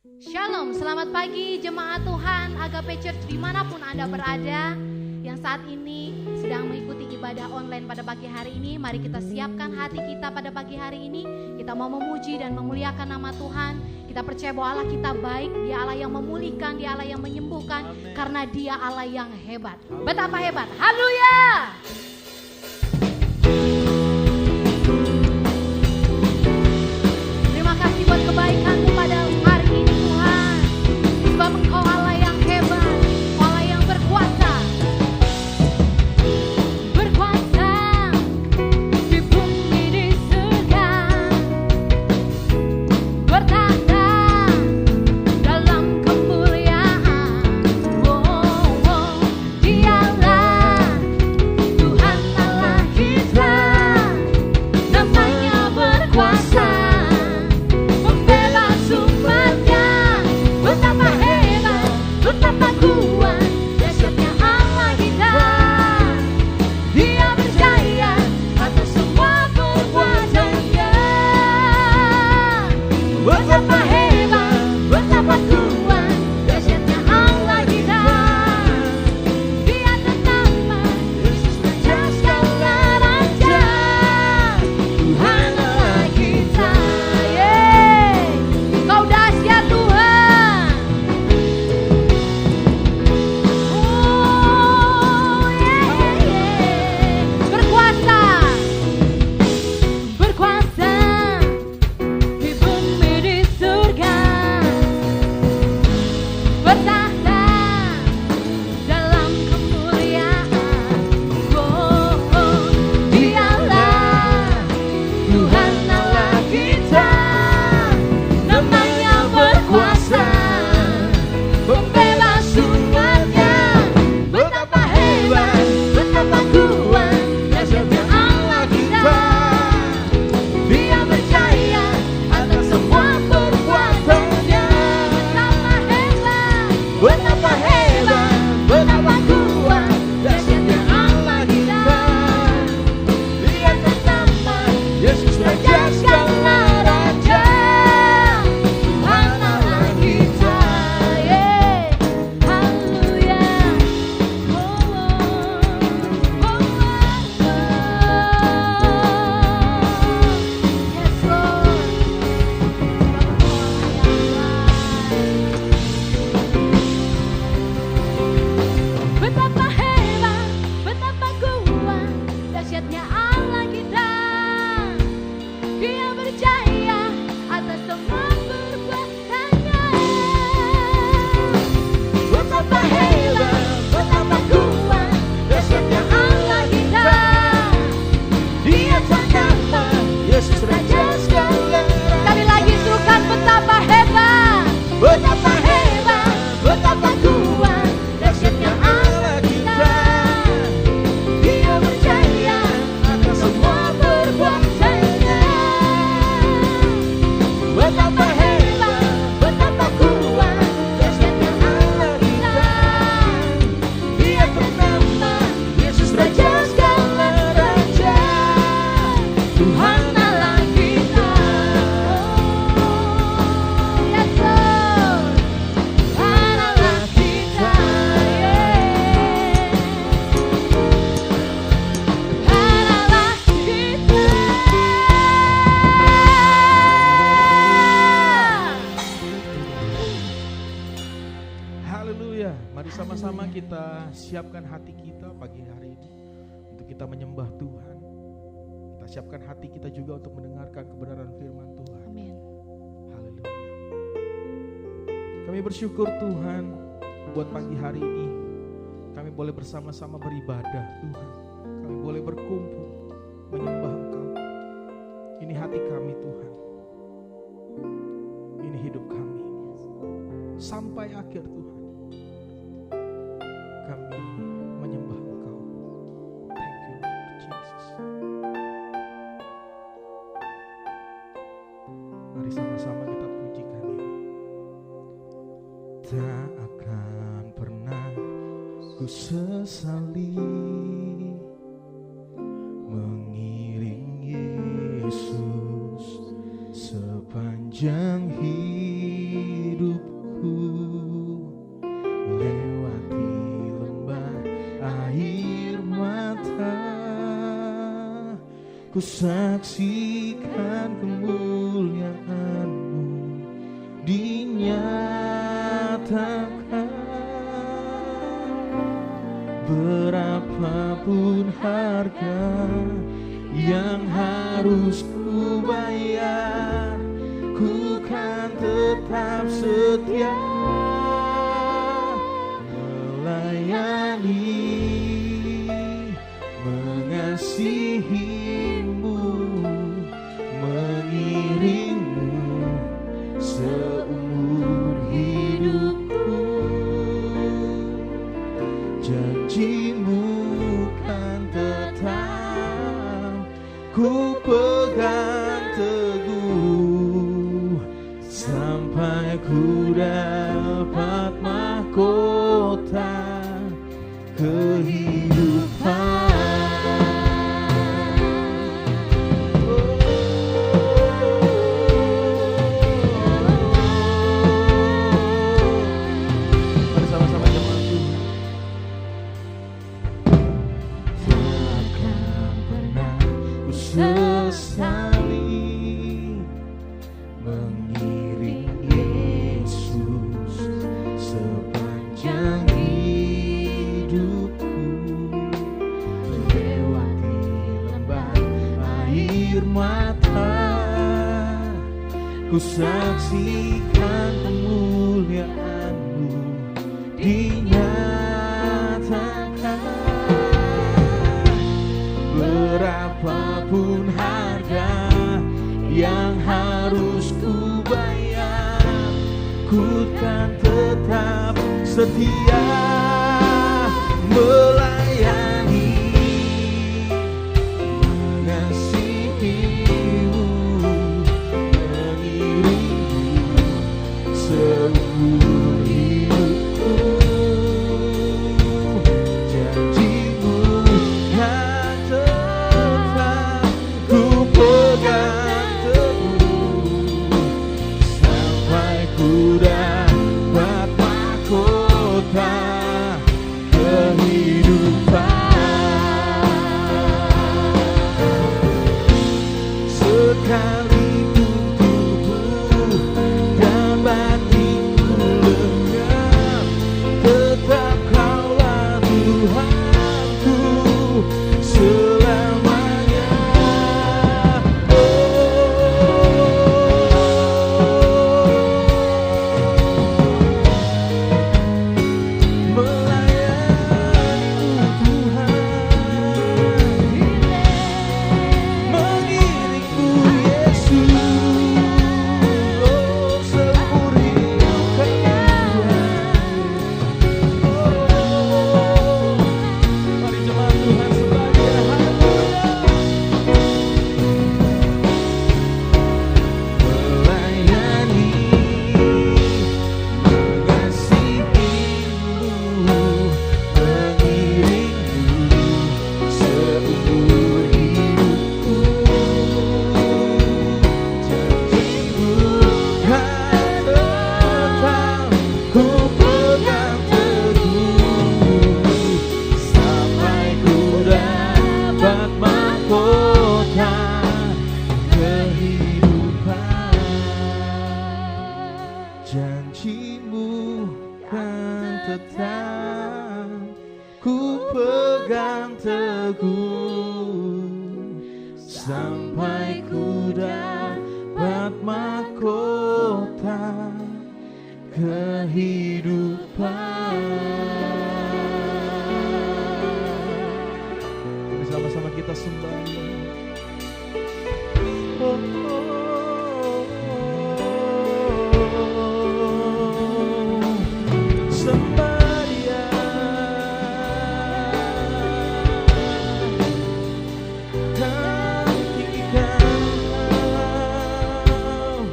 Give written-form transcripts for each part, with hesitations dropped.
Shalom, selamat pagi jemaat Tuhan Agape Church dimanapun Anda berada. Yang saat ini sedang mengikuti ibadah online pada pagi hari ini. Mari kita siapkan hati kita pada pagi hari ini. Kita mau memuji dan memuliakan nama Tuhan. Kita percaya bahwa Allah kita baik. Dia Allah yang memulihkan, Dia Allah yang menyembuhkan. Amen. Karena Dia Allah yang hebat. Betapa hebat, haleluya. Terima kasih buat kebaikan-Mu pada hari ini Tuhan. Sebab Engkau Allah yang hebat, Allah yang berkuasa. Berkuasa di bumi di surga. Bertahta dalam kemuliaan. Dialah Tuhan Allah kita. Namanya berkuasa. Membebas umatnya. Betapa hebat, betapa kuat dahsyatnya Allah kita. Dia berjaya atas semua perbuatannya. Betapa hebat, betapa kuat dahsyatnya Allah kita. Dia ternama Yesus Raja segala raja. Tuhan Allah kita. Kau dahsyat Tuhan. Berkuasa, berkuasa di bumi di surga. Bertahta dalam kemuliaan. Dialah Tuhan Allah kita. Namanya berkuasa. Membebas umatnya. Betapa hebat, betapa kuat dahsyatnya Allah kita. Dia berjaya atas semua perbuatannya. Betapa hebat, betapa kuat dahsyatnya Allah kita. Dia ternama Yesus Raja segala raja. Tuhan Allah kita. Haleluya. Yes Lord. Betapa hebat, betapa kuat dahsyatnya Allah kita. Dia berjaya atas semua perbuatannya. Betapa hebat, betapa kuat dahsyatnya Allah kita. Dia ternama Yesus Raja segala. Sekali lagi suruhkan betapa hebat, betapa hebat, betapa kuat dahsyatnya Allah kita. Dia berjaya atas semua perbuatannya. Betapa hebat, betapa kuat dahsyatnya Allah kita. Dia ternama Yesus Raja segala raja. Tuhan Allah kita. Yes Lord. Tuhan Allah kita. Tuhan Allah kita. Haleluya. Mari sama-sama kita siapkan hati kita pagi hari ini untuk kita menyembah Tuhan. Kita siapkan hati kita juga untuk mendengarkan kebenaran firman Tuhan. Amin. Haleluya. Kami bersyukur Tuhan buat pagi hari ini. Kami boleh bersama-sama beribadah Tuhan. Kami boleh berkumpul menyembah Engkau. Ini hati kami Tuhan. Ini hidup kami. Sampai akhir Tuhan. Kami menyembah Engkau. Thank you Lord Jesus. Mari sama-sama kita pujikan ini. Tak akan pernah ku sesali mengiring Yesus sepanjang hidup ku saksikan kemuliaan-Mu dinyatakan. Berapapun harga yang harus ku bayar, ku kan tetap setia melayani, mengasihi-Mu, mengiring-Mu seumur hidupku. Janji-Mu kan tetap ku pegang teguh sampai ku dapat mahkota kehidupan. Mari sama-sama jemaat Tuhan. Takkan pernah ku sesali mengiring Yesus sepanjang hidupku, melewati lembah air mata, ku saksikan kemuliaan-Mu dinyatakan. Berapapun harga yang harus ku bayar, ku kan tetap setia melayani, mengasihi-Mu, mengiring-Mu seumur hidupku. Janji-Mu kan tetap ku pegang teguh sampai ku dapat mahkota kehidupan. Sekalipun tubuh dan batinku lenyap, tetap Kaulah Tuhanku selamanya. Melayani-Mu Tuhan, mengiring-Mu Yesus, seumur hidup mari jemaat Tuhan sebagai melayani, mengasihi-Mu, mengiring-Mu seumur hidupku. Janji-Mu kan tetap ku pegang teguh sampai ku dapat mahkota kehidupan. Janji-Mu kan tetap ku pegang teguh sampai ku dapat mahkota kehidupan. Bersama-sama kita sembah. Oh, sembah Dia. Kami tinggikan Kau,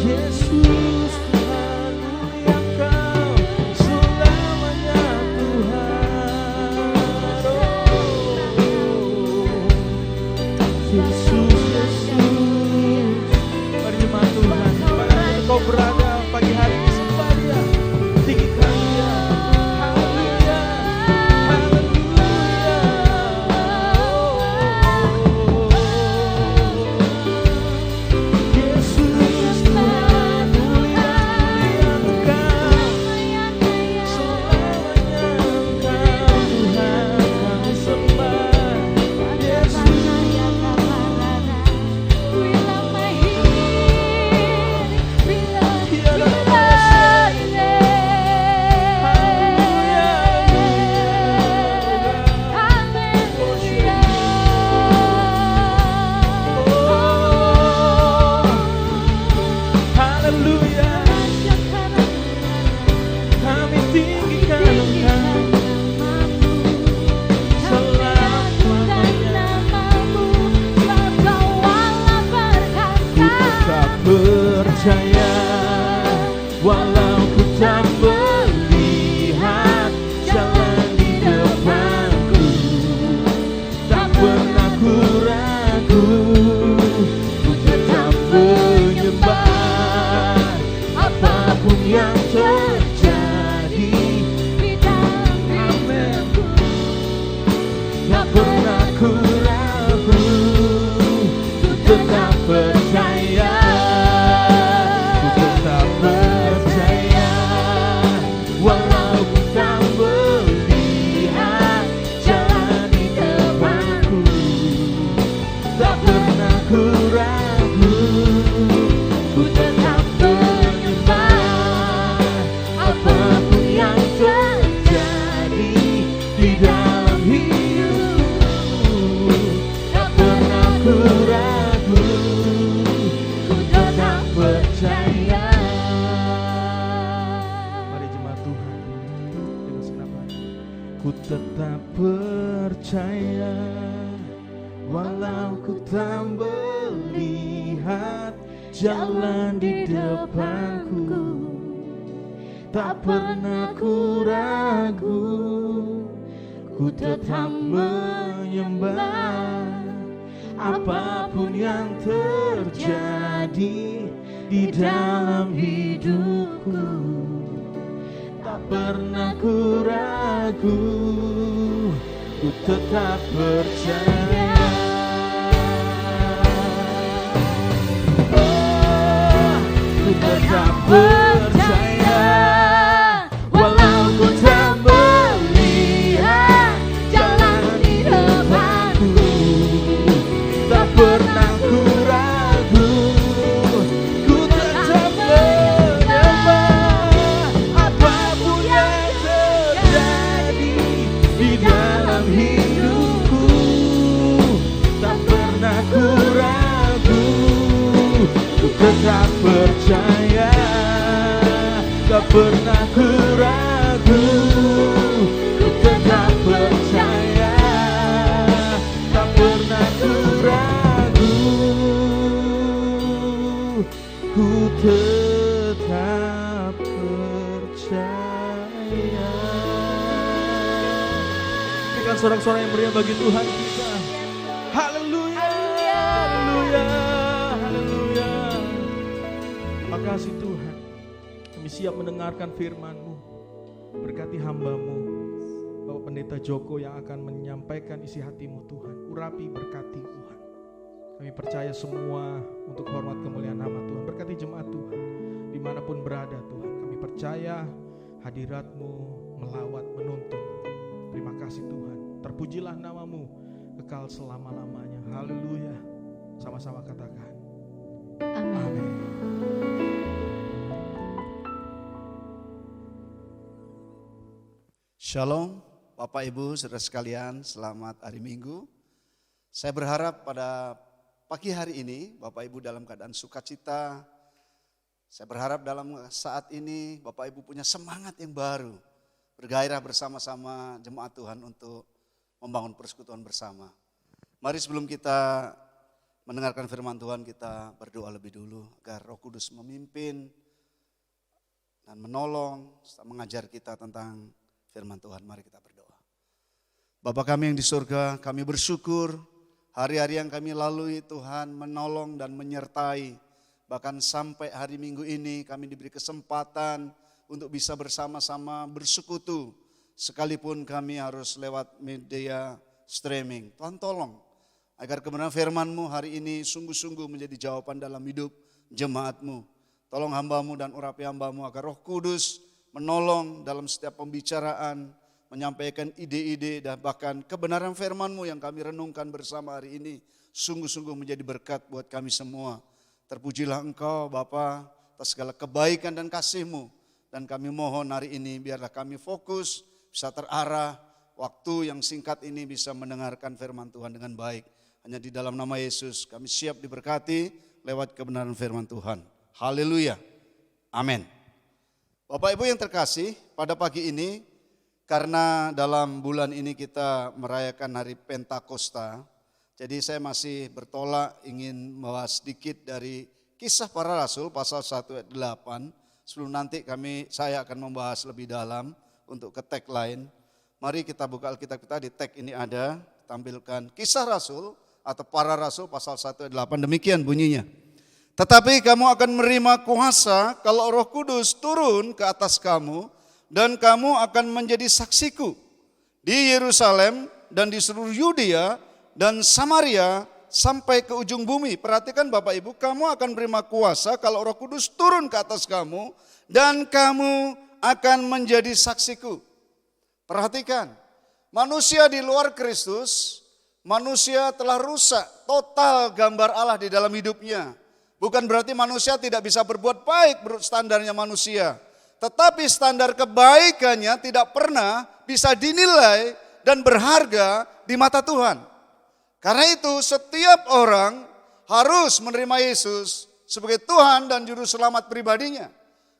Yesus Tuhan, mulia Kau selamanya Tuhan. Walau ku tak melihat jalan di depanku, tak pernah ku ragu, ku tetap menyembah. Apapun yang terjadi di dalam hidupku, tak pernah ku ragu, ku tetap percaya, ku tetap percaya. Walau ku tak melihat jalan di depanku, tak pernah ku ragu, ku tetap menyembah. Apapun yang terjadi di dalam hidupku, tak pernah ku ragu, ku tetap percaya. Mari jemaat Tuhan dengan segenap hati. Ku tetap percaya, walau ku tak melihat jalan di depanku, tak pernah ku ragu, ku tetap menyembah. Apapun yang terjadi di dalam hidupku, tak pernah ku ragu, ku tetap percaya. Ku tetap percaya, walau ku tak melihat jalan di depanku, tak pernah ku ragu, ku tetap menyembah. Apapun yang terjadi di dalam hidupku, tak pernah ku ragu, ku tetap percaya. Tak pernah ku ragu, ku tetap percaya. Tak pernah ku ragu, ku tetap percaya. Berikan sorak-sorai yang meriah bagi Tuhan kita. Haleluya, haleluya, haleluya. Makasih Tuhan, kami siap mendengarkan firman-Mu. Berkati hamba-Mu, Bapak Pendeta Joko yang akan menyampaikan isi hati-Mu Tuhan. Urapi, berkati Tuhan. Kami percaya semua untuk hormat kemuliaan nama Tuhan. Berkati jemaat Tuhan, dimanapun berada Tuhan. Kami percaya hadirat-Mu melawat, menuntun. Terima kasih Tuhan. Terpujilah nama-Mu kekal selama-lamanya. Haleluya. Sama-sama katakan. Amin. Shalom, Bapak Ibu, saudara sekalian, selamat hari Minggu. Saya berharap pada pagi hari ini Bapak Ibu dalam keadaan sukacita. Saya berharap dalam saat ini Bapak Ibu punya semangat yang baru, bergairah bersama-sama jemaat Tuhan untuk membangun persekutuan bersama. Mari sebelum kita mendengarkan firman Tuhan, kita berdoa lebih dulu agar Roh Kudus memimpin dan menolong serta mengajar kita tentang firman Tuhan. Mari kita berdoa. Bapa kami yang di surga, kami bersyukur hari-hari yang kami lalui Tuhan menolong dan menyertai. Bahkan sampai hari Minggu ini kami diberi kesempatan untuk bisa bersama-sama bersekutu. Sekalipun kami harus lewat media streaming. Tuhan tolong agar kebenaran firman-Mu hari ini sungguh-sungguh menjadi jawaban dalam hidup jemaat-Mu. Tolong hamba-Mu dan urapi hamba-Mu agar Roh Kudus menolong dalam setiap pembicaraan, menyampaikan ide-ide dan bahkan kebenaran firman-Mu yang kami renungkan bersama hari ini sungguh-sungguh menjadi berkat buat kami semua. Terpujilah Engkau Bapa atas segala kebaikan dan kasih-Mu, dan kami mohon hari ini biarlah kami fokus, bisa terarah, waktu yang singkat ini bisa mendengarkan firman Tuhan dengan baik. Hanya di dalam nama Yesus kami siap diberkati lewat kebenaran firman Tuhan. Haleluya. Amin. Bapak Ibu yang terkasih, pada pagi ini karena dalam bulan ini kita merayakan hari Pentakosta, jadi saya masih bertolak ingin membahas sedikit dari Kisah Para Rasul pasal 1 ayat 8 Sebelum nanti saya akan membahas lebih dalam untuk ke tag lain. Mari kita buka Alkitab kita, di tag ini ada tampilkan Kisah Rasul atau Para Rasul pasal 1 ayat 8, demikian bunyinya. Tetapi kamu akan menerima kuasa kalau Roh Kudus turun ke atas kamu, dan kamu akan menjadi saksiku di Yerusalem dan di seluruh Yudea dan Samaria sampai ke ujung bumi. Perhatikan Bapak Ibu, kamu akan menerima kuasa kalau Roh Kudus turun ke atas kamu, dan kamu akan menjadi saksiku. Perhatikan, manusia di luar Kristus, manusia telah rusak total gambar Allah di dalam hidupnya. Bukan berarti manusia tidak bisa berbuat baik menurut standarnya manusia. Tetapi standar kebaikannya tidak pernah bisa dinilai dan berharga di mata Tuhan. Karena itu setiap orang harus menerima Yesus sebagai Tuhan dan Juru Selamat pribadinya.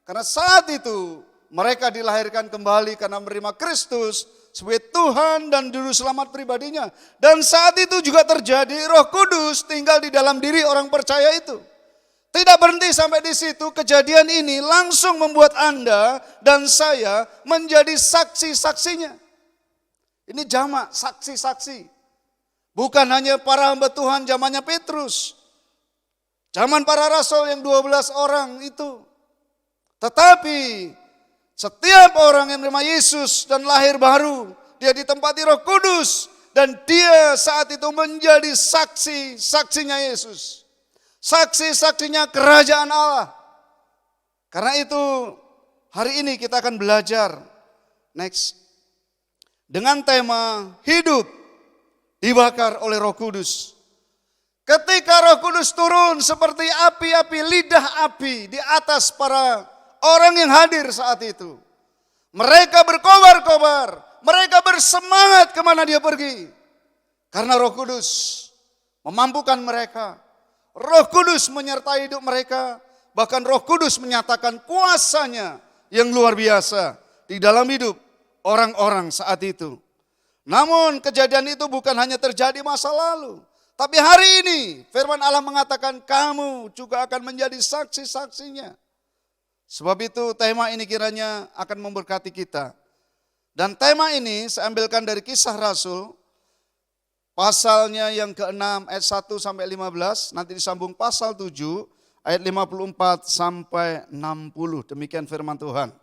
Karena saat itu mereka dilahirkan kembali karena menerima Kristus sebagai Tuhan dan Juru Selamat pribadinya. Dan saat itu juga terjadi, Roh Kudus tinggal di dalam diri orang percaya itu. Tidak berhenti sampai di situ, kejadian ini langsung membuat Anda dan saya menjadi saksi-saksinya. Ini jamak, saksi-saksi. Bukan hanya para hamba Tuhan zamannya Petrus. Zaman para rasul yang 12 orang itu. Tetapi setiap orang yang menerima Yesus dan lahir baru, dia ditempati Roh Kudus. Dan dia saat itu menjadi saksi-saksinya Yesus. Saksi-saksinya kerajaan Allah. Karena itu hari ini kita akan belajar next dengan tema hidup dibakar oleh Roh Kudus. Ketika Roh Kudus turun seperti api-api, lidah api di atas para orang yang hadir saat itu. Mereka berkobar-kobar, mereka bersemangat kemana dia pergi. Karena Roh Kudus memampukan mereka. Roh Kudus menyertai hidup mereka, bahkan Roh Kudus menyatakan kuasanya yang luar biasa di dalam hidup orang-orang saat itu. Namun kejadian itu bukan hanya terjadi masa lalu, tapi hari ini firman Allah mengatakan kamu juga akan menjadi saksi-saksinya. Sebab itu tema ini kiranya akan memberkati kita. Dan tema ini saya ambilkan dari Kisah Rasul, pasalnya yang ke-6 ayat 1 sampai 15, nanti disambung pasal 7 ayat 54 sampai 60. Demikian firman Tuhan.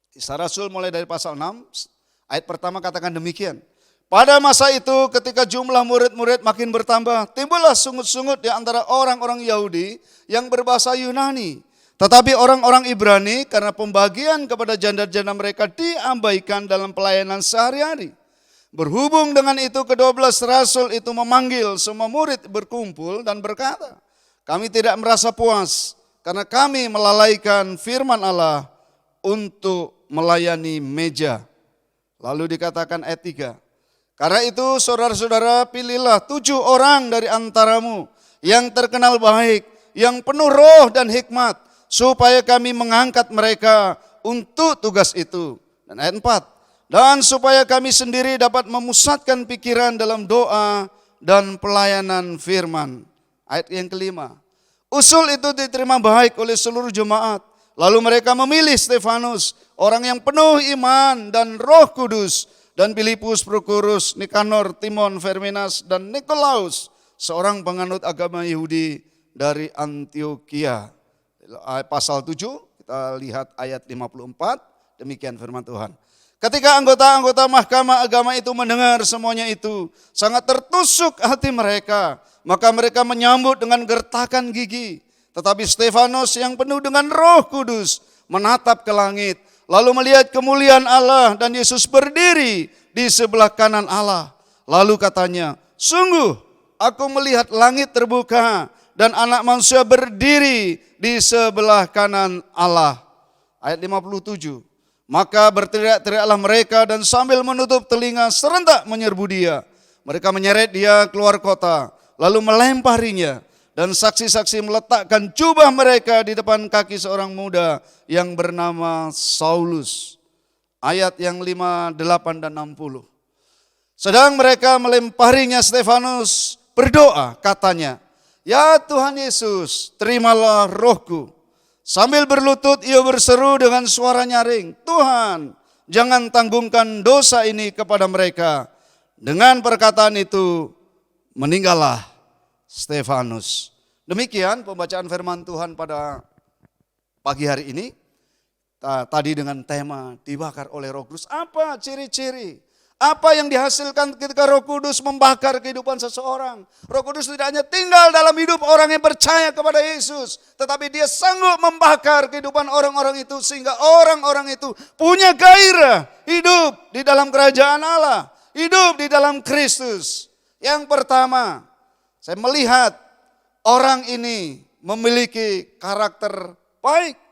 Kisah Rasul mulai dari pasal 6, ayat pertama katakan demikian. Pada masa itu ketika jumlah murid-murid makin bertambah, timbullah sungut-sungut di antara orang-orang Yahudi yang berbahasa Yunani. Tetapi orang-orang Ibrani karena pembagian kepada janda-janda mereka diabaikan dalam pelayanan sehari-hari. Berhubung dengan itu ke-12 rasul itu memanggil semua murid berkumpul dan berkata, kami tidak merasa puas karena kami melalaikan firman Allah untuk melayani meja. Lalu dikatakan ayat 3, karena itu saudara-saudara pilihlah 7 orang dari antaramu yang terkenal baik, yang penuh roh dan hikmat, supaya kami mengangkat mereka untuk tugas itu. Dan ayat 4, dan supaya kami sendiri dapat memusatkan pikiran dalam doa dan pelayanan firman. Ayat yang kelima, usul itu diterima baik oleh seluruh jemaat. Lalu mereka memilih Stefanus, orang yang penuh iman dan Roh Kudus, dan Filipus, Prokorus, Nikanor, Timon, Ferminas, dan Nikolaus, seorang penganut agama Yahudi dari Antioquia. Pasal 7, kita lihat ayat 54, demikian firman Tuhan. Ketika anggota-anggota mahkamah agama itu mendengar semuanya itu, sangat tertusuk hati mereka. Maka mereka menyambut dengan gertakan gigi. Tetapi Stefanus yang penuh dengan Roh Kudus menatap ke langit, lalu melihat kemuliaan Allah dan Yesus berdiri di sebelah kanan Allah. Lalu katanya, sungguh aku melihat langit terbuka dan anak manusia berdiri di sebelah kanan Allah. Ayat 57. Maka berteriak-teriaklah mereka dan sambil menutup telinga serentak menyerbu dia. Mereka menyeret dia keluar kota, lalu melemparinya. Dan saksi-saksi meletakkan jubah mereka di depan kaki seorang muda yang bernama Saulus. Ayat yang 5, 8, dan 60. Sedang mereka melemparinya, Stefanus berdoa katanya, ya Tuhan Yesus, terimalah rohku. Sambil berlutut ia berseru dengan suara nyaring, Tuhan, jangan tanggungkan dosa ini kepada mereka. Dengan perkataan itu meninggallah Stefanus. Demikian pembacaan firman Tuhan pada pagi hari ini. Tadi dengan tema dibakar oleh Roh Kudus. Apa ciri-ciri? Apa yang dihasilkan ketika Roh Kudus membakar kehidupan seseorang? Roh Kudus tidak hanya tinggal dalam hidup orang yang percaya kepada Yesus, tetapi dia sanggup membakar kehidupan orang-orang itu sehingga orang-orang itu punya gairah hidup di dalam kerajaan Allah, hidup di dalam Kristus. Yang pertama, saya melihat orang ini memiliki karakter baik.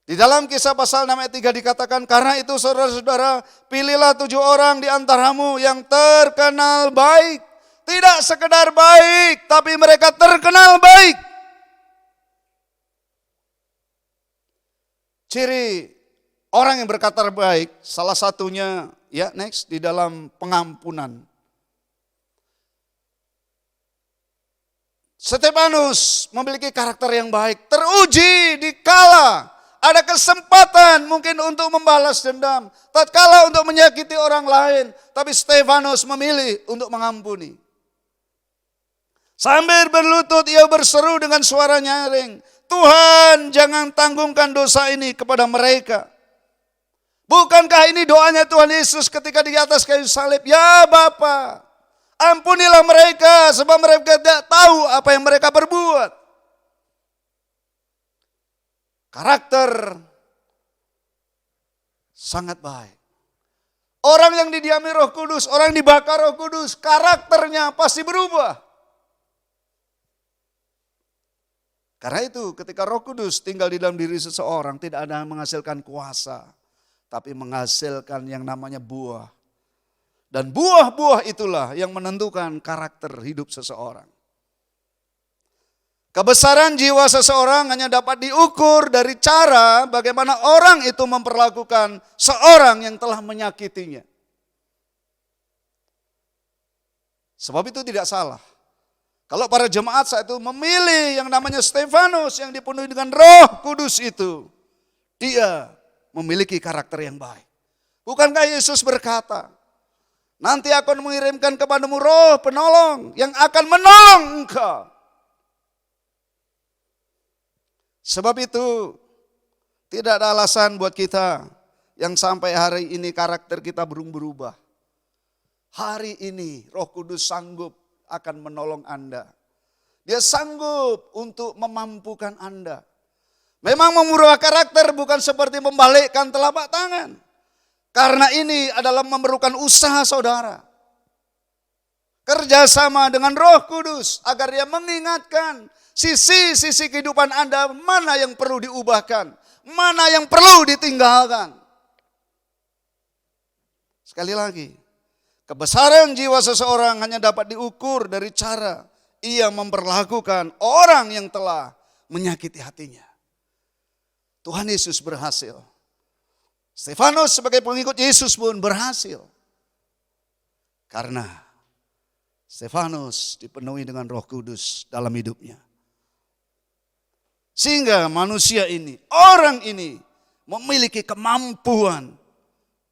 Di dalam Kisah pasal 6 ayat 3 dikatakan, karena itu saudara-saudara, pilihlah 7 orang di antaramu yang terkenal baik. Tidak sekedar baik, tapi mereka terkenal baik. Ciri orang yang berkata baik, salah satunya, ya next, di dalam pengampunan. Stefanus memiliki karakter yang baik, teruji dikala ada kesempatan mungkin untuk membalas dendam, tatkala untuk menyakiti orang lain, tapi Stefanus memilih untuk mengampuni. Sambil berlutut ia berseru dengan suara nyaring, Tuhan jangan tanggungkan dosa ini kepada mereka. Bukankah ini doanya Tuhan Yesus ketika di atas kayu salib? Ya Bapa, ampunilah mereka sebab mereka tidak tahu apa yang mereka perbuat. Karakter sangat baik. Orang yang didiami Roh Kudus, orang yang dibakar Roh Kudus, karakternya pasti berubah. Karena itu ketika Roh Kudus tinggal di dalam diri seseorang, tidak ada yang menghasilkan kuasa, tapi menghasilkan yang namanya buah. Dan buah-buah itulah yang menentukan karakter hidup seseorang. Kebesaran jiwa seseorang hanya dapat diukur dari cara bagaimana orang itu memperlakukan seorang yang telah menyakitinya. Sebab itu tidak salah. Kalau para jemaat saat itu memilih yang namanya Stefanus yang dipenuhi dengan Roh Kudus itu, dia memiliki karakter yang baik. Bukankah Yesus berkata, nanti akan mengirimkan kepadamu roh penolong yang akan menolong engkau. Sebab itu tidak ada alasan buat kita yang sampai hari ini karakter kita belum berubah. Hari ini Roh Kudus sanggup akan menolong Anda. Dia sanggup untuk memampukan Anda. Memang mengubah karakter bukan seperti membalikkan telapak tangan. Karena ini adalah memerlukan usaha saudara. Kerjasama dengan Roh Kudus agar dia mengingatkan sisi-sisi kehidupan Anda mana yang perlu diubahkan, mana yang perlu ditinggalkan. Sekali lagi, kebesaran jiwa seseorang hanya dapat diukur dari cara ia memperlakukan orang yang telah menyakiti hatinya. Tuhan Yesus berhasil. Stefanus sebagai pengikut Yesus pun berhasil. Karena Stefanus dipenuhi dengan Roh Kudus dalam hidupnya. Sehingga manusia ini, orang ini memiliki kemampuan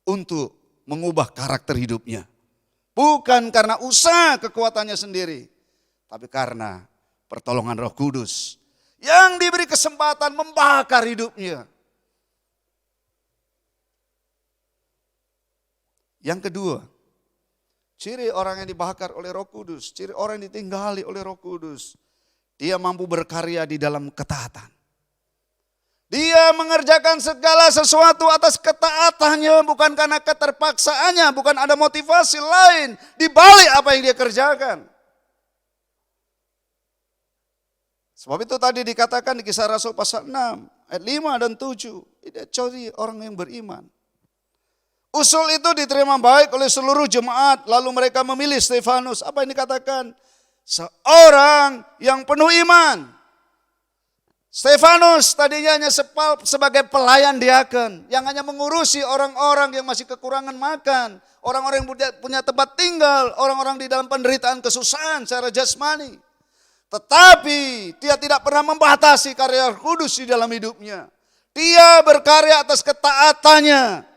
untuk mengubah karakter hidupnya. Bukan karena usaha kekuatannya sendiri, tapi karena pertolongan Roh Kudus yang diberi kesempatan membakar hidupnya. Yang kedua, ciri orang yang dibakar oleh Roh Kudus, ciri orang yang ditinggali oleh Roh Kudus, dia mampu berkarya di dalam ketaatan. Dia mengerjakan segala sesuatu atas ketaatannya, bukan karena keterpaksaannya, bukan ada motivasi lain di balik apa yang dia kerjakan. Sebab itu tadi dikatakan di Kisah Rasul pasal 6 ayat 5 dan 7, tidak curi orang yang beriman. Usul itu diterima baik oleh seluruh jemaat, lalu mereka memilih Stefanus. Apa yang dikatakan? Seorang yang penuh iman. Stefanus tadinya hanya sebagai pelayan diaken yang hanya mengurusi orang-orang yang masih kekurangan makan, orang-orang yang punya tempat tinggal, orang-orang di dalam penderitaan kesusahan secara jasmani. Tetapi dia tidak pernah membatasi karya Roh Kudus di dalam hidupnya. Dia berkarya atas ketaatannya.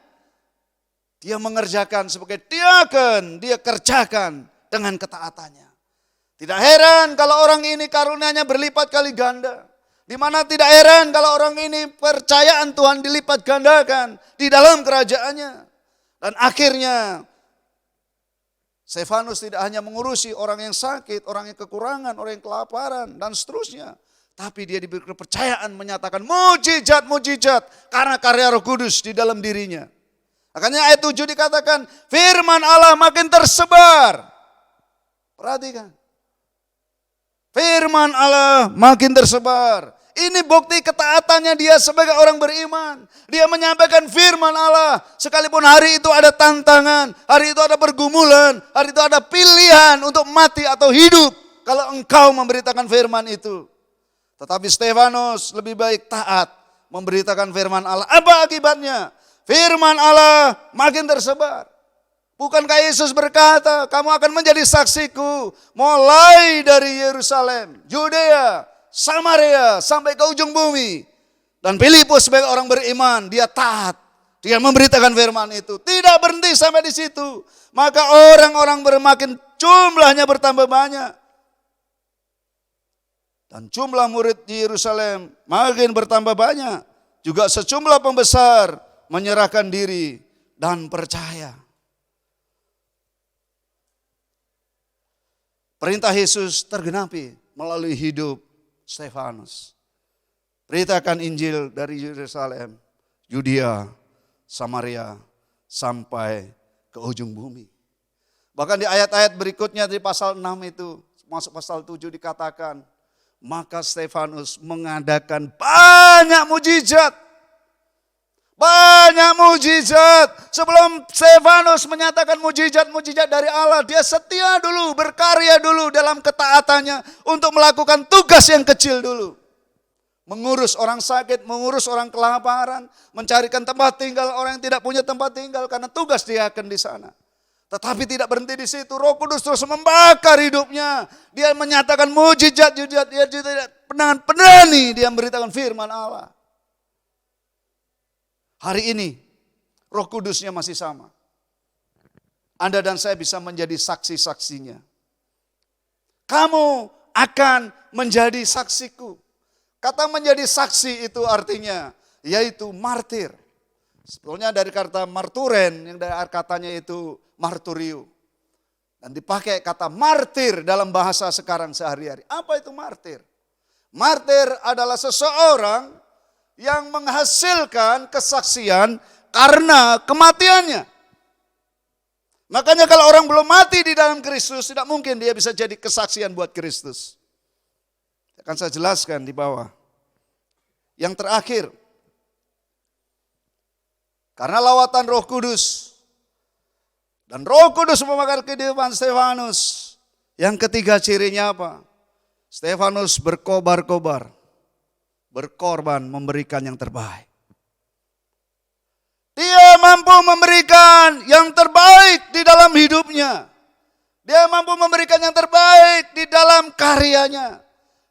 Dia mengerjakan sebagai diaken, dia kerjakan dengan ketaatannya. Tidak heran kalau orang ini karunia-Nya berlipat kali ganda. Di mana tidak heran kalau orang ini percayaan Tuhan dilipat gandakan di dalam kerajaannya. Dan akhirnya Stefanus tidak hanya mengurusi orang yang sakit, orang yang kekurangan, orang yang kelaparan, dan seterusnya. Tapi dia diberi kepercayaan menyatakan mujizat-mujizat karena karya Roh Kudus di dalam dirinya. Makanya ayat 7 dikatakan firman Allah makin tersebar. Perhatikan. Firman Allah makin tersebar. Ini bukti ketaatannya dia sebagai orang beriman. Dia menyampaikan firman Allah. Sekalipun hari itu ada tantangan, hari itu ada pergumulan, hari itu ada pilihan untuk mati atau hidup. Kalau engkau memberitakan firman itu. Tetapi Stefanus lebih baik taat memberitakan firman Allah. Apa akibatnya? Firman Allah makin tersebar. Bukankah Yesus berkata, kamu akan menjadi saksiku mulai dari Yerusalem, Yudea, Samaria sampai ke ujung bumi. Dan Filipus sebagai orang beriman, dia taat. Dia memberitakan firman itu. Tidak berhenti sampai di situ. Maka orang-orang bermakin jumlahnya bertambah banyak. Dan jumlah murid di Yerusalem makin bertambah banyak. Juga sejumlah pembesar menyerahkan diri dan percaya. Perintah Yesus tergenapi melalui hidup Stefanus. Beritakan Injil dari Yerusalem, Yudea, Samaria, sampai ke ujung bumi. Bahkan di ayat-ayat berikutnya di pasal 6 itu, masuk pasal 7 dikatakan, maka Stefanus mengadakan banyak mujizat. Banyak mujizat. Sebelum Stefanus menyatakan mujizat-mujizat dari Allah, dia setia dulu, berkarya dulu dalam ketaatannya untuk melakukan tugas yang kecil dulu. Mengurus orang sakit, mengurus orang kelaparan, mencarikan tempat tinggal orang yang tidak punya tempat tinggal karena tugas diaken di sana. Tetapi tidak berhenti di situ, Roh Kudus terus membakar hidupnya. Dia menyatakan mujizat-mujizat, dia tidak dengan berani dia memberitakan firman Allah. Hari ini Roh Kudusnya masih sama. Anda dan saya bisa menjadi saksi-saksinya. Kamu akan menjadi saksiku. Kata menjadi saksi itu artinya yaitu martir. Sebetulnya dari kata marturen yang dari katanya itu marturio. Dan dipakai kata martir dalam bahasa sekarang sehari-hari. Apa itu martir? Martir adalah seseorang yang menghasilkan kesaksian karena kematiannya. Makanya kalau orang belum mati di dalam Kristus, tidak mungkin dia bisa jadi kesaksian buat Kristus. Akan saya jelaskan di bawah. Yang terakhir, karena lawatan Roh Kudus, dan Roh Kudus membakar kehidupan Stefanus. Yang ketiga cirinya apa? Stefanus berkobar-kobar. Berkorban memberikan yang terbaik. Dia mampu memberikan yang terbaik di dalam hidupnya. Dia mampu memberikan yang terbaik di dalam karyanya.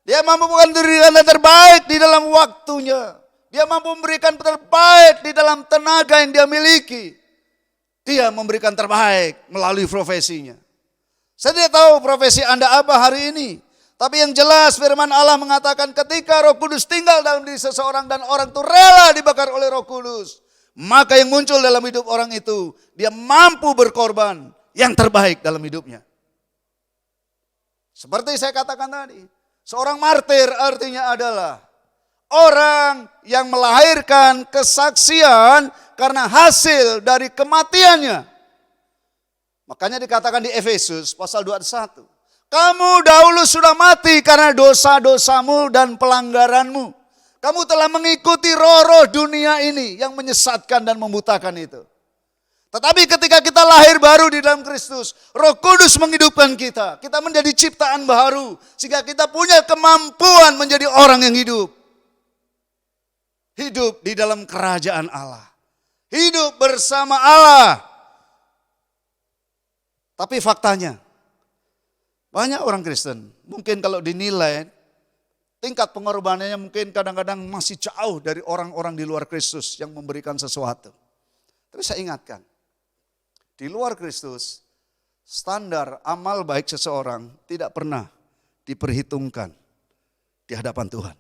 Dia mampu memberikan yang terbaik di dalam waktunya. Dia mampu memberikan terbaik di dalam tenaga yang dia miliki. Dia memberikan terbaik melalui profesinya. Saya tidak tahu profesi Anda apa hari ini. Tapi yang jelas firman Allah mengatakan ketika Roh Kudus tinggal dalam diri seseorang dan orang itu rela dibakar oleh Roh Kudus. Maka yang muncul dalam hidup orang itu, dia mampu berkorban yang terbaik dalam hidupnya. Seperti saya katakan tadi, seorang martir artinya adalah orang yang melahirkan kesaksian karena hasil dari kematiannya. Makanya dikatakan di Efesus pasal 21. Kamu dahulu sudah mati karena dosa-dosamu dan pelanggaranmu. Kamu telah mengikuti roh-roh dunia ini yang menyesatkan dan membutakan itu. Tetapi ketika kita lahir baru di dalam Kristus, Roh Kudus menghidupkan kita. Kita menjadi ciptaan baru. Sehingga kita punya kemampuan menjadi orang yang hidup. Hidup di dalam kerajaan Allah. Hidup bersama Allah. Tapi faktanya, Banyak orang Kristen, mungkin kalau dinilai tingkat pengorbanannya mungkin kadang-kadang masih jauh dari orang-orang di luar Kristus yang memberikan sesuatu. Tapi saya ingatkan, di luar Kristus, standar amal baik seseorang tidak pernah diperhitungkan di hadapan Tuhan.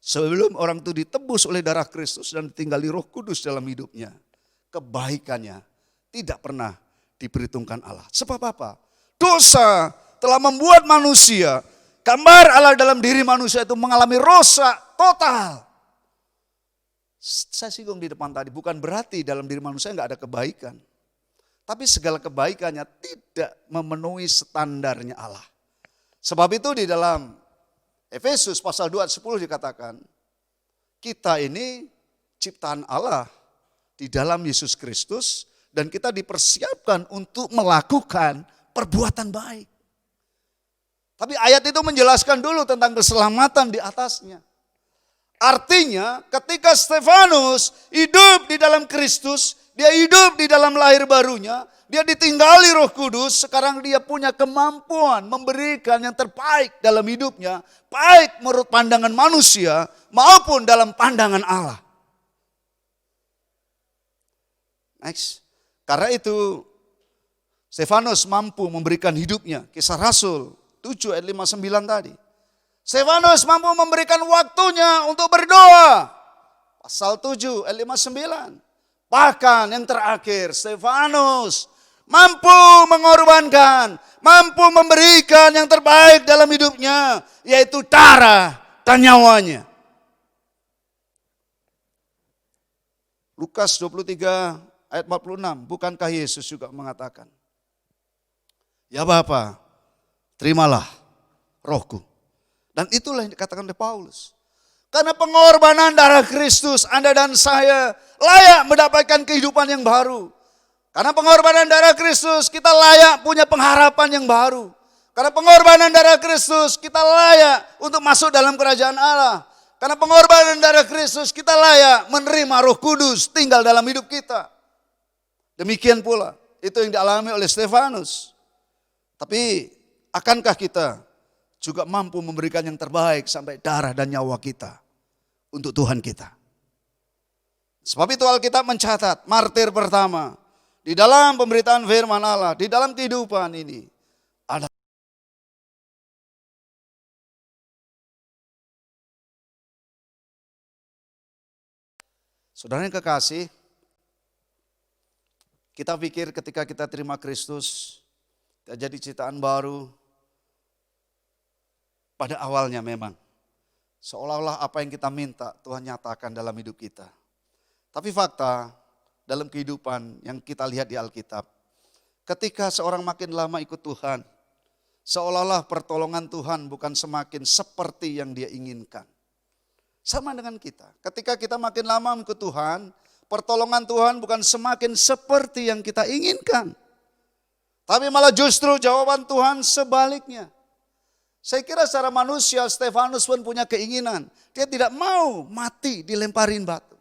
Sebelum orang itu ditebus oleh darah Kristus dan ditinggali Roh Kudus dalam hidupnya, kebaikannya tidak pernah diperhitungkan Allah. Sebab apa? Dosa telah membuat manusia, gambar Allah dalam diri manusia itu mengalami rusak total. Saya singgung di depan tadi, bukan berarti dalam diri manusia enggak ada kebaikan. Tapi segala kebaikannya tidak memenuhi standarnya Allah. Sebab itu di dalam Efesus pasal 2 ayat 10 dikatakan, kita ini ciptaan Allah di dalam Yesus Kristus dan kita dipersiapkan untuk melakukan perbuatan baik. Tapi ayat itu menjelaskan dulu tentang keselamatan di atasnya. Artinya ketika Stefanus hidup di dalam Kristus, dia hidup di dalam lahir barunya, dia ditinggali Roh Kudus, sekarang dia punya kemampuan memberikan yang terbaik dalam hidupnya, baik menurut pandangan manusia maupun dalam pandangan Allah. Next. Karena itu Stefanus mampu memberikan hidupnya, Kisah Rasul 7 ayat 59 tadi. Stefanus mampu memberikan waktunya untuk berdoa. Pasal 7 ayat 59. Bahkan yang terakhir, Stefanus mampu mengorbankan, mampu memberikan yang terbaik dalam hidupnya, yaitu darah dan nyawanya. Lukas 23 ayat 46, bukankah Yesus juga mengatakan, ya Bapa, terimalah rohku. Dan itulah yang dikatakan oleh Paulus. Karena pengorbanan darah Kristus, Anda dan saya layak mendapatkan kehidupan yang baru. Karena pengorbanan darah Kristus, kita layak punya pengharapan yang baru. Karena pengorbanan darah Kristus, kita layak untuk masuk dalam kerajaan Allah. Karena pengorbanan darah Kristus, kita layak menerima Roh Kudus tinggal dalam hidup kita. Demikian pula, itu yang dialami oleh Stefanus. Tapi akankah kita juga mampu memberikan yang terbaik sampai darah dan nyawa kita untuk Tuhan kita? Sebab itu Alkitab mencatat martir pertama di dalam pemberitaan firman Allah, di dalam kehidupan ini ada saudara yang kekasih, kita pikir ketika kita terima Kristus, kita jadi ciptaan baru. Pada awalnya memang, seolah-olah apa yang kita minta Tuhan nyatakan dalam hidup kita. Tapi fakta dalam kehidupan yang kita lihat di Alkitab, ketika seorang makin lama ikut Tuhan, seolah-olah pertolongan Tuhan bukan semakin seperti yang dia inginkan. Sama dengan kita, ketika kita makin lama ikut Tuhan, pertolongan Tuhan bukan semakin seperti yang kita inginkan. Tapi malah justru jawaban Tuhan sebaliknya. Saya kira secara manusia Stefanus pun punya keinginan. Dia tidak mau mati dilemparin batu.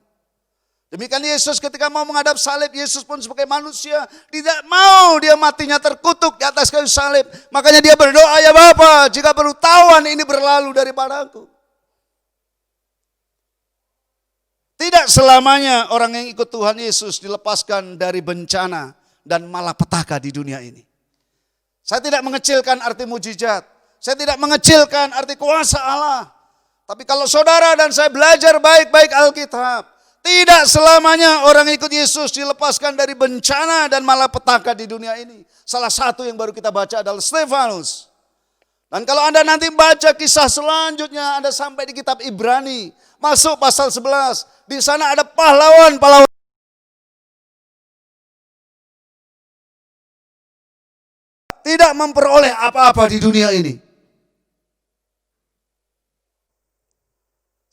Demikian Yesus ketika mau menghadap salib, Yesus pun sebagai manusia tidak mau dia matinya terkutuk di atas kayu salib. Makanya dia berdoa, ya Bapa, jika perlu tawan ini berlalu daripada aku. Tidak selamanya orang yang ikut Tuhan Yesus dilepaskan dari bencana dan malapetaka di dunia ini. Saya tidak mengecilkan arti mujizat. Saya tidak mengecilkan arti kuasa Allah. Tapi kalau saudara dan saya belajar baik-baik Alkitab, tidak selamanya orang ikut Yesus dilepaskan dari bencana dan malapetaka di dunia ini. Salah satu yang baru kita baca adalah Stefanus. Dan kalau Anda nanti baca kisah selanjutnya, Anda sampai di kitab Ibrani, masuk pasal 11, di sana ada pahlawan-pahlawan. Tidak memperoleh apa-apa di dunia ini.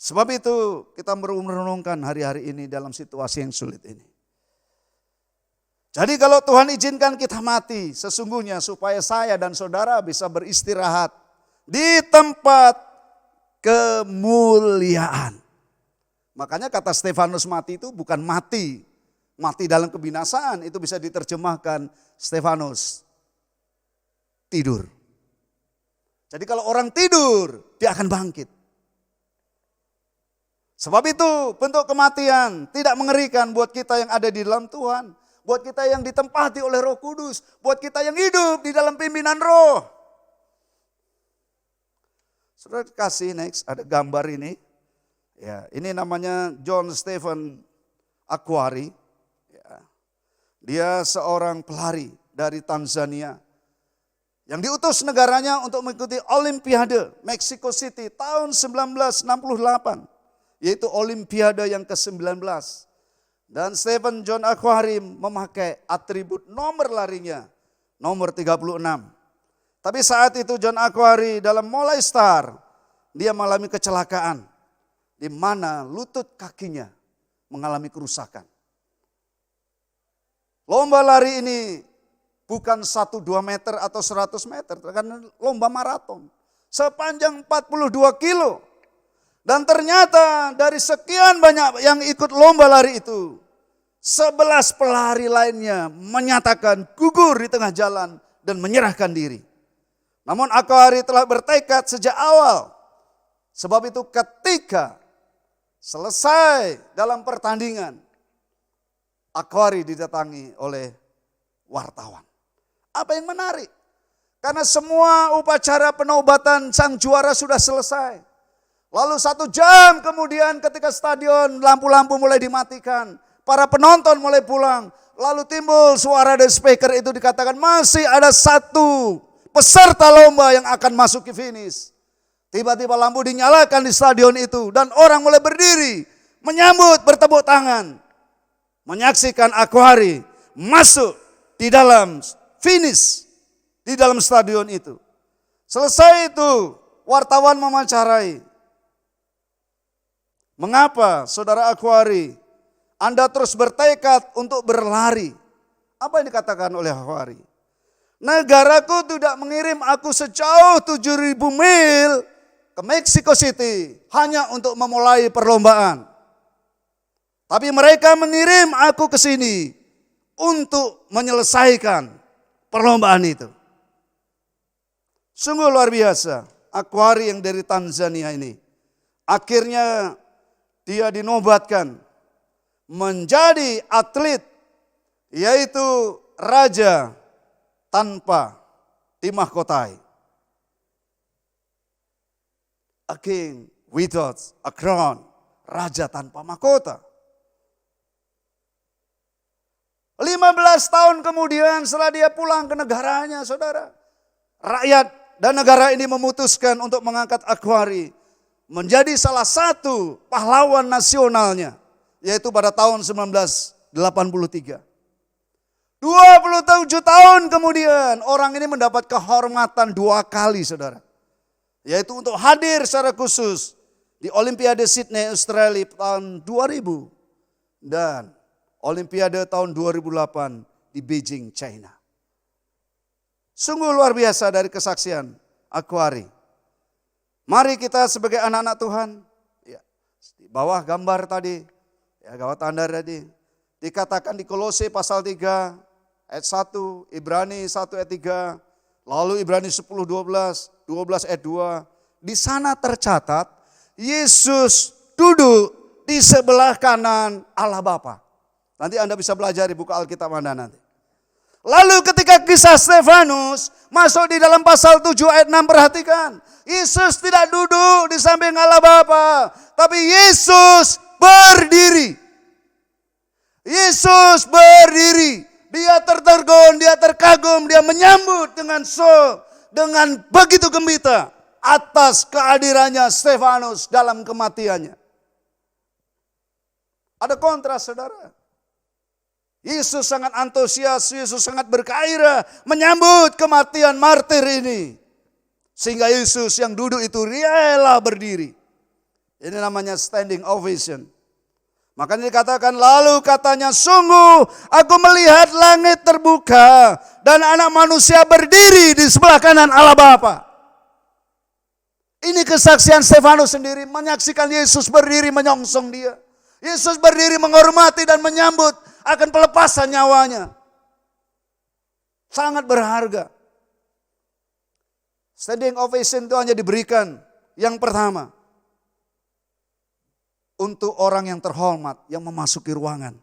Sebab itu kita merenungkan hari-hari ini dalam situasi yang sulit ini. Jadi kalau Tuhan izinkan kita mati, sesungguhnya supaya saya dan saudara bisa beristirahat di tempat kemuliaan. Makanya kata Stefanus mati itu bukan mati dalam kebinasaan, itu bisa diterjemahkan Stefanus tidur Jadi kalau orang tidur, dia akan bangkit. Sebab itu bentuk kematian tidak mengerikan buat kita yang ada di dalam Tuhan. Buat kita yang ditempati oleh Roh Kudus. Buat kita yang hidup di dalam pimpinan Roh. Saudara kasih next, ada gambar ini. Ya, ini namanya John Stephen Akhwari. Ya. Dia seorang pelari dari Tanzania. Yang diutus negaranya untuk mengikuti Olimpiade Mexico City tahun 1968. Yaitu Olimpiade yang ke-19. Dan Stephen John Akhwari memakai atribut nomor larinya, nomor 36. Tapi saat itu John Akhwari dalam mulai start, dia mengalami kecelakaan. Di mana lutut kakinya mengalami kerusakan. Lomba lari ini bukan 1-2 meter atau 100 meter, karena lomba maraton. Sepanjang 42 kilo. Dan ternyata dari sekian banyak yang ikut lomba lari itu, 11 pelari lainnya menyatakan gugur di tengah jalan dan menyerahkan diri. Namun Akhwari telah bertekad sejak awal. Sebab itu ketika selesai dalam pertandingan, Akhwari didatangi oleh wartawan. Apa yang menarik? Karena semua upacara penobatan sang juara sudah selesai. Lalu 1 jam kemudian ketika stadion lampu-lampu mulai dimatikan. Para penonton mulai pulang. Lalu timbul suara dari speaker itu dikatakan masih ada 1 peserta lomba yang akan masuk ke finish. Tiba-tiba lampu dinyalakan di stadion itu. Dan orang mulai berdiri. Menyambut, bertepuk tangan. Menyaksikan Akhwari masuk di dalam finish. Di dalam stadion itu. Selesai itu wartawan mewawancarai. Mengapa saudara Akhwari Anda terus bertekad untuk berlari? Apa yang dikatakan oleh Akhwari? Negaraku tidak mengirim aku sejauh 7.000 mil ke Mexico City hanya untuk memulai perlombaan. Tapi mereka mengirim aku ke sini untuk menyelesaikan perlombaan itu. Sungguh luar biasa. Akhwari yang dari Tanzania ini. Akhirnya dia dinobatkan menjadi atlet, yaitu raja tanpa dimahkotai. A king without a crown, raja tanpa mahkota. 15 tahun kemudian setelah dia pulang ke negaranya, saudara, rakyat dan negara ini memutuskan untuk mengangkat Akhwari menjadi salah satu pahlawan nasionalnya, yaitu pada tahun 1983. 27 tahun kemudian orang ini mendapat kehormatan 2 kali, saudara. Yaitu untuk hadir secara khusus di Olimpiade Sydney Australia tahun 2000 dan Olimpiade tahun 2008 di Beijing, China. Sungguh luar biasa dari kesaksian Akhwari. Mari kita sebagai anak-anak Tuhan, ya, di bawah gambar tadi, ya, gambar tanda tadi, dikatakan di Kolose pasal 3 ayat 1, Ibrani 1 ayat 3, lalu Ibrani 10, 12 ayat 2. Di sana tercatat Yesus duduk di sebelah kanan Allah Bapa. Nanti Anda bisa belajar di buku Alkitab Anda nanti. Lalu ketika kisah Stefanus masuk di dalam pasal 7 ayat 6, perhatikan. Yesus tidak duduk di samping Allah Bapa, tapi Yesus berdiri. Yesus berdiri. Dia tertegun, dia terkagum, dia menyambut dengan begitu gembira atas kehadirannya Stefanus dalam kematiannya. Ada kontras, saudara. Yesus sangat antusias, Yesus sangat bergairah menyambut kematian martir ini. Sehingga Yesus yang duduk itu rela berdiri. Ini namanya standing ovation. Makanya dikatakan, lalu katanya, sungguh aku melihat langit terbuka dan anak manusia berdiri di sebelah kanan Allah Bapa. Ini kesaksian Stefanus sendiri, menyaksikan Yesus berdiri menyongsong dia. Yesus berdiri menghormati dan menyambut akan pelepasan nyawanya. Sangat berharga. Standing ovation itu hanya diberikan yang pertama untuk orang yang terhormat yang memasuki ruangan.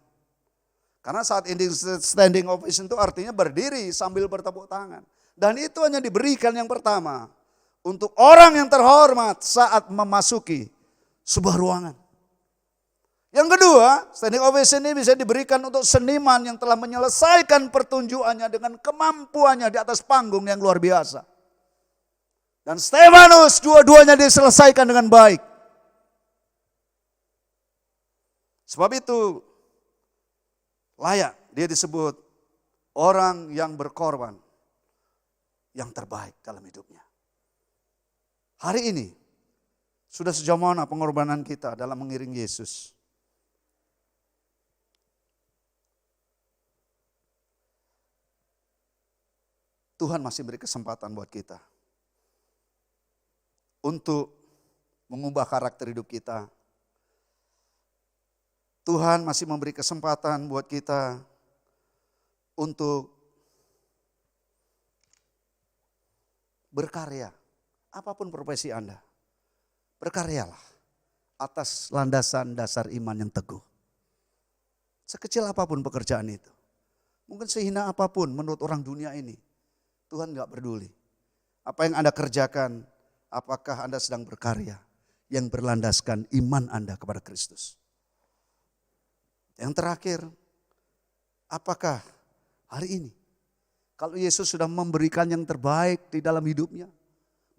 Karena saat ini standing ovation itu artinya berdiri sambil bertepuk tangan. Dan itu hanya diberikan yang pertama untuk orang yang terhormat saat memasuki sebuah ruangan. Yang kedua, standing ovation ini bisa diberikan untuk seniman yang telah menyelesaikan pertunjukannya dengan kemampuannya di atas panggung yang luar biasa. Dan Stefanus dua-duanya diselesaikan dengan baik. Sebab itu layak dia disebut orang yang berkorban yang terbaik dalam hidupnya. Hari ini sudah sejauh mana pengorbanan kita dalam mengiring Yesus? Tuhan masih beri kesempatan buat kita untuk mengubah karakter hidup kita. Tuhan masih memberi kesempatan buat kita untuk berkarya. Apapun profesi Anda, berkaryalah atas landasan dasar iman yang teguh. Sekecil apapun pekerjaan itu, mungkin sehina apapun menurut orang dunia ini, Tuhan gak peduli. Apa yang Anda kerjakan, apakah Anda sedang berkarya yang berlandaskan iman Anda kepada Kristus. Yang terakhir, apakah hari ini kalau Yesus sudah memberikan yang terbaik di dalam hidupnya,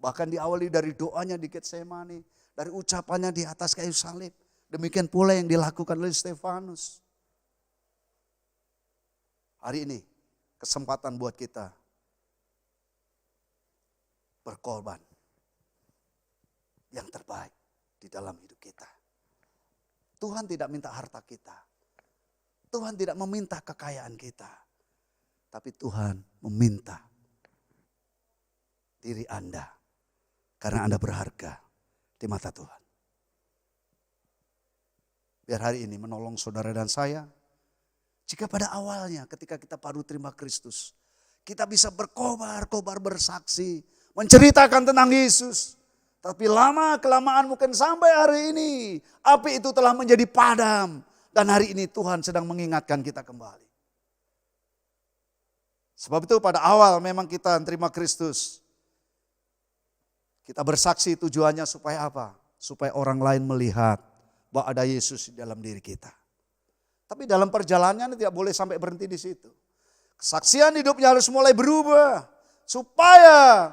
bahkan diawali dari doanya di Getsemani, dari ucapannya di atas kayu salib, demikian pula yang dilakukan oleh Stefanus. Hari ini kesempatan buat kita berkorban yang terbaik di dalam hidup kita. Tuhan tidak minta harta kita. Tuhan tidak meminta kekayaan kita. Tapi Tuhan meminta diri Anda. Karena Anda berharga di mata Tuhan. Biar hari ini menolong saudara dan saya. Jika pada awalnya ketika kita baru terima Kristus, kita bisa berkobar-kobar bersaksi, menceritakan tentang Yesus. Tapi lama-kelamaan mungkin sampai hari ini, api itu telah menjadi padam. Dan hari ini Tuhan sedang mengingatkan kita kembali. Sebab itu pada awal memang kita terima Kristus. Kita bersaksi tujuannya supaya apa? Supaya orang lain melihat bahwa ada Yesus di dalam diri kita. Tapi dalam perjalanannya tidak boleh sampai berhenti di situ. Kesaksian hidupnya harus mulai berubah. Supaya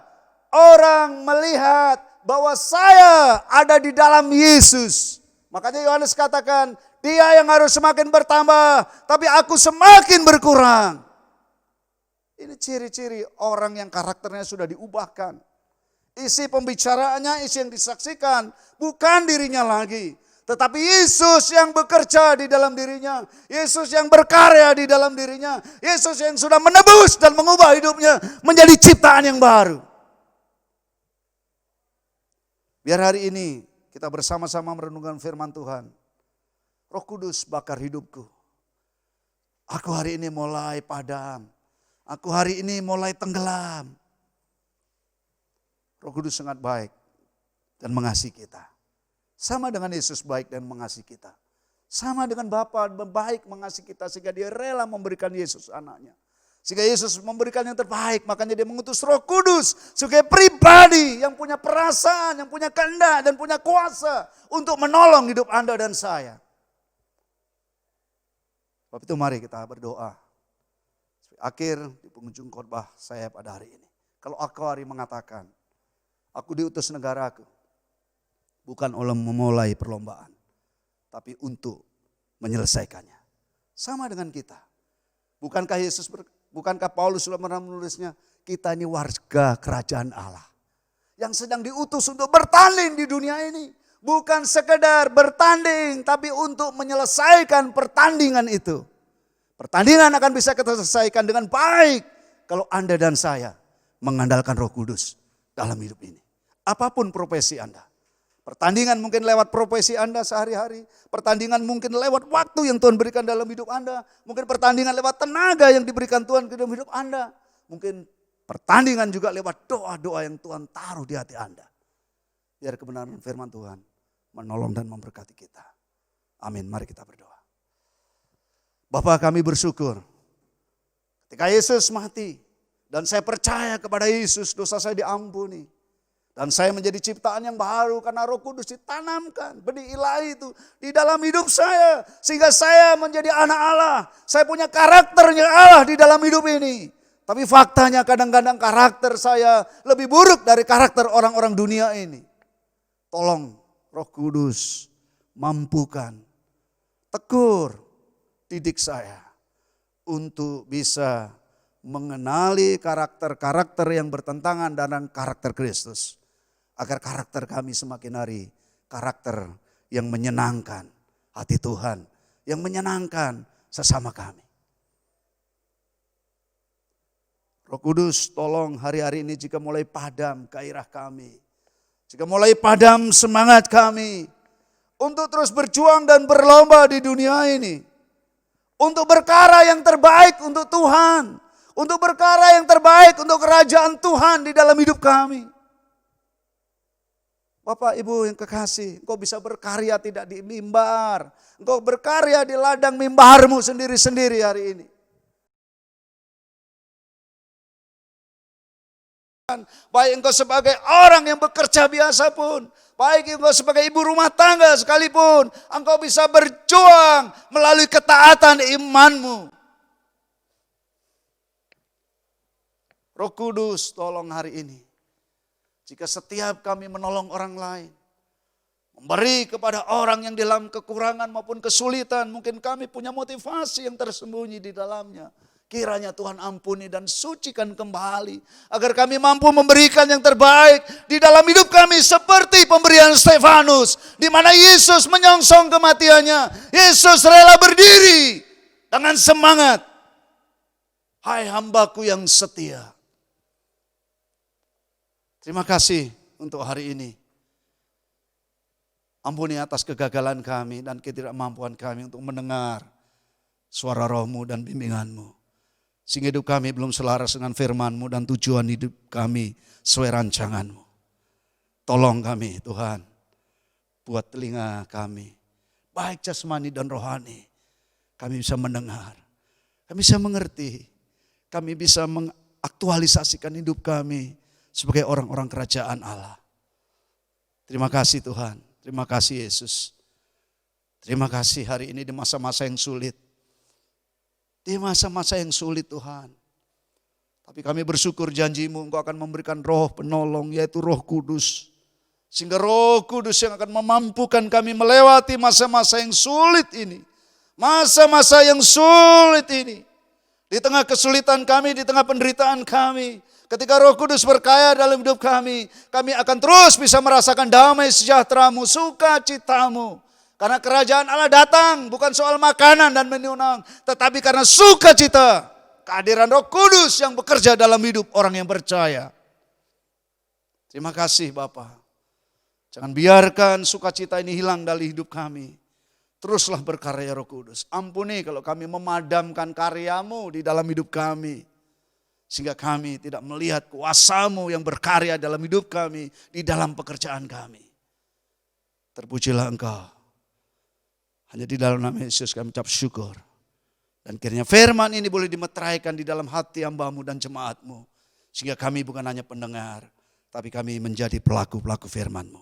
orang melihat bahwa saya ada di dalam Yesus. Makanya Yohanes katakan, dia yang harus semakin bertambah, tapi aku semakin berkurang. Ini ciri-ciri orang yang karakternya sudah diubahkan. Isi pembicaraannya, isi yang disaksikan, bukan dirinya lagi. Tetapi Yesus yang bekerja di dalam dirinya. Yesus yang berkarya di dalam dirinya. Yesus yang sudah menebus dan mengubah hidupnya menjadi ciptaan yang baru. Biar hari ini kita bersama-sama merenungkan firman Tuhan. Roh Kudus bakar hidupku. Aku hari ini mulai padam. Aku hari ini mulai tenggelam. Roh Kudus sangat baik dan mengasihi kita. Sama dengan Yesus baik dan mengasihi kita. Sama dengan Bapa baik mengasihi kita sehingga dia rela memberikan Yesus anaknya. Sehingga Yesus memberikan yang terbaik, makanya dia mengutus Roh Kudus sebagai pribadi yang punya perasaan, yang punya kehendak dan punya kuasa untuk menolong hidup Anda dan saya. Sebab itu mari kita berdoa. Akhir di penghujung khotbah saya pada hari ini. Kalau Akhwari mengatakan, aku diutus negaraku bukan oleh memulai perlombaan, tapi untuk menyelesaikannya. Sama dengan kita. Bukankah Paulus sudah pernah menulisnya, kita ini warga kerajaan Allah. Yang sedang diutus untuk bertanding di dunia ini. Bukan sekedar bertanding, tapi untuk menyelesaikan pertandingan itu. Pertandingan akan bisa kita selesaikan dengan baik kalau Anda dan saya mengandalkan Roh Kudus dalam hidup ini. Apapun profesi Anda. Pertandingan mungkin lewat profesi Anda sehari-hari. Pertandingan mungkin lewat waktu yang Tuhan berikan dalam hidup Anda. Mungkin pertandingan lewat tenaga yang diberikan Tuhan ke dalam hidup Anda. Mungkin pertandingan juga lewat doa-doa yang Tuhan taruh di hati Anda. Biar kebenaran firman Tuhan menolong dan memberkati kita. Amin, mari kita berdoa. Bapa, kami bersyukur ketika Yesus mati dan saya percaya kepada Yesus, dosa saya diampuni. Dan saya menjadi ciptaan yang baru karena Roh Kudus ditanamkan, benih ilahi itu di dalam hidup saya. Sehingga saya menjadi anak Allah. Saya punya karakternya Allah di dalam hidup ini. Tapi faktanya kadang-kadang karakter saya lebih buruk dari karakter orang-orang dunia ini. Tolong Roh Kudus mampukan, tegur, didik saya untuk bisa mengenali karakter-karakter yang bertentangan dengan karakter Kristus. Agar karakter kami semakin hari karakter yang menyenangkan hati Tuhan. Yang menyenangkan sesama kami. Roh Kudus, tolong hari-hari ini jika mulai padam gairah kami. Jika mulai padam semangat kami. Untuk terus berjuang dan berlomba di dunia ini. Untuk berkarya yang terbaik untuk Tuhan. Untuk berkarya yang terbaik untuk kerajaan Tuhan di dalam hidup kami. Bapak Ibu yang kekasih, engkau bisa berkarya tidak di mimbar. Engkau berkarya di ladang mimbarmu sendiri-sendiri hari ini. Baik engkau sebagai orang yang bekerja biasa pun. Baik engkau sebagai ibu rumah tangga sekalipun. Engkau bisa berjuang melalui ketaatan imanmu. Roh Kudus, tolong hari ini. Jika setiap kami menolong orang lain, memberi kepada orang yang dalam kekurangan maupun kesulitan, mungkin kami punya motivasi yang tersembunyi di dalamnya. Kiranya Tuhan ampuni dan sucikan kembali, agar kami mampu memberikan yang terbaik di dalam hidup kami seperti pemberian Stefanus, di mana Yesus menyongsong kematiannya. Yesus rela berdiri dengan semangat. Hai hambaku yang setia. Terima kasih untuk hari ini. Ampuni atas kegagalan kami dan ketidakmampuan kami untuk mendengar suara Roh-Mu dan bimbingan-Mu. Sehingga hidup kami belum selaras dengan firman-Mu dan tujuan hidup kami sesuai rancangan-Mu. Tolong kami Tuhan, buat telinga kami, baik jasmani dan rohani. Kami bisa mendengar, kami bisa mengerti, kami bisa mengaktualisasikan hidup kami sebagai orang-orang kerajaan Allah. Terima kasih Tuhan, terima kasih Yesus. Terima kasih hari ini di masa-masa yang sulit. Di masa-masa yang sulit Tuhan. Tapi kami bersyukur janji-Mu Engkau akan memberikan roh penolong yaitu Roh Kudus. Sehingga Roh Kudus yang akan memampukan kami melewati masa-masa yang sulit ini. Masa-masa yang sulit ini. Di tengah kesulitan kami, di tengah penderitaan kami. Ketika Roh Kudus berkarya dalam hidup kami akan terus bisa merasakan damai sejahtera-Mu, sukacita-Mu. Karena kerajaan Allah datang bukan soal makanan dan menyenang, tetapi karena sukacita, kehadiran Roh Kudus yang bekerja dalam hidup orang yang percaya. Terima kasih Bapa. Jangan biarkan sukacita ini hilang dari hidup kami. Teruslah berkarya Roh Kudus. Ampuni kalau kami memadamkan karya-Mu di dalam hidup kami. Sehingga kami tidak melihat kuasa-Mu yang berkarya dalam hidup kami, di dalam pekerjaan kami. Terpujilah Engkau. Hanya di dalam nama Yesus kami ucap syukur. Dan kiranya firman ini boleh dimeteraikan di dalam hati hamba-Mu dan jemaat-Mu. Sehingga kami bukan hanya pendengar, tapi kami menjadi pelaku-pelaku firman-Mu.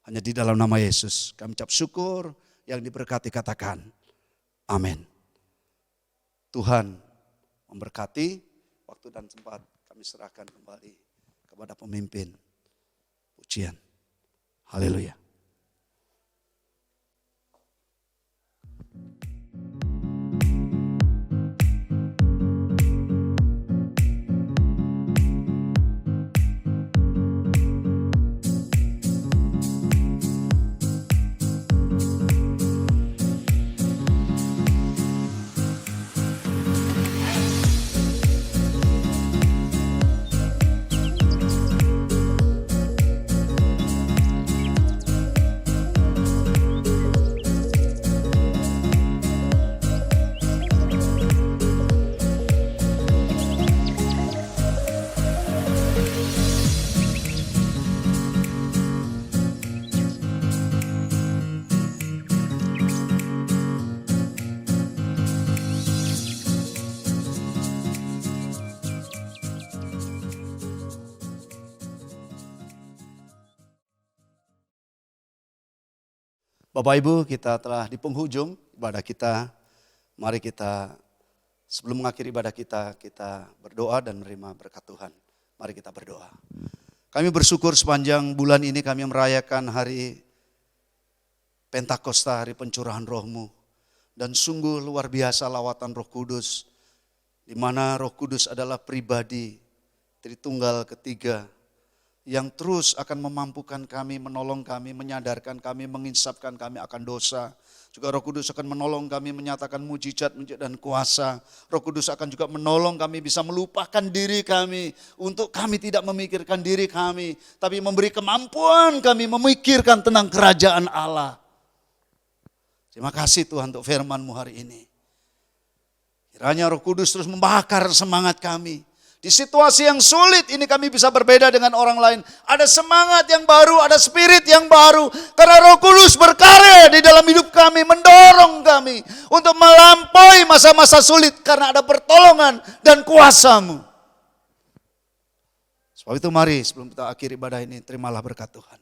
Hanya di dalam nama Yesus kami ucap syukur, yang diberkati katakan amin. Tuhan memberkati. Waktu dan tempat kami serahkan kembali kepada pemimpin pujian. Haleluya. Bapak Ibu, kita telah di penghujung ibadah kita. Mari kita sebelum mengakhiri ibadah kita berdoa dan menerima berkat Tuhan. Mari kita berdoa. Kami bersyukur sepanjang bulan ini kami merayakan hari Pentakosta, hari pencurahan Roh-Mu. Dan sungguh luar biasa lawatan Roh Kudus, di mana Roh Kudus adalah pribadi Tritunggal ketiga yang terus akan memampukan kami, menolong kami, menyadarkan kami, menginsapkan kami akan dosa. Juga Roh Kudus akan menolong kami menyatakan mujizat dan kuasa. Roh Kudus akan juga menolong kami bisa melupakan diri kami untuk kami tidak memikirkan diri kami, tapi memberi kemampuan kami memikirkan tentang kerajaan Allah. Terima kasih Tuhan untuk firman-Mu hari ini. Kiranya Roh Kudus terus membakar semangat kami. Di situasi yang sulit ini kami bisa berbeda dengan orang lain. Ada semangat yang baru, ada spirit yang baru. Karena Roh Kudus berkarya di dalam hidup kami, mendorong kami untuk melampaui masa-masa sulit karena ada pertolongan dan kuasa-Mu. Sebab itu mari sebelum kita akhiri ibadah ini, terimalah berkat Tuhan.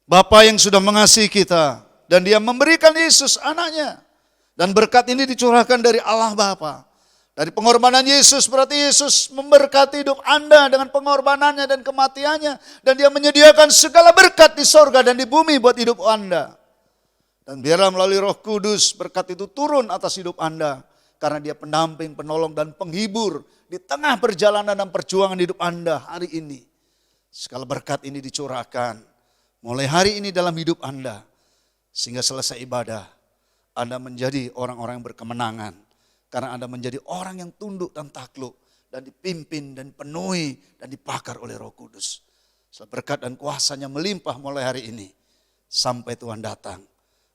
Bapa yang sudah mengasihi kita dan Dia memberikan Yesus anaknya. Dan berkat ini dicurahkan dari Allah Bapa. Dari pengorbanan Yesus, berarti Yesus memberkati hidup Anda dengan pengorbanannya dan kematiannya. Dan Dia menyediakan segala berkat di sorga dan di bumi buat hidup Anda. Dan biarlah melalui Roh Kudus berkat itu turun atas hidup Anda. Karena Dia pendamping, penolong dan penghibur di tengah perjalanan dan perjuangan hidup Anda hari ini. Segala berkat ini dicurahkan mulai hari ini dalam hidup Anda. Sehingga selesai ibadah, Anda menjadi orang-orang yang berkemenangan. Karena Anda menjadi orang yang tunduk dan takluk dan dipimpin dan penuhi dan dibakar oleh Roh Kudus. Berkat dan kuasanya melimpah mulai hari ini. Sampai Tuhan datang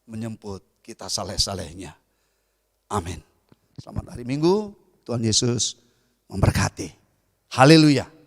menjemput kita saleh-salehnya. Amin. Selamat hari Minggu, Tuhan Yesus memberkati. Haleluya.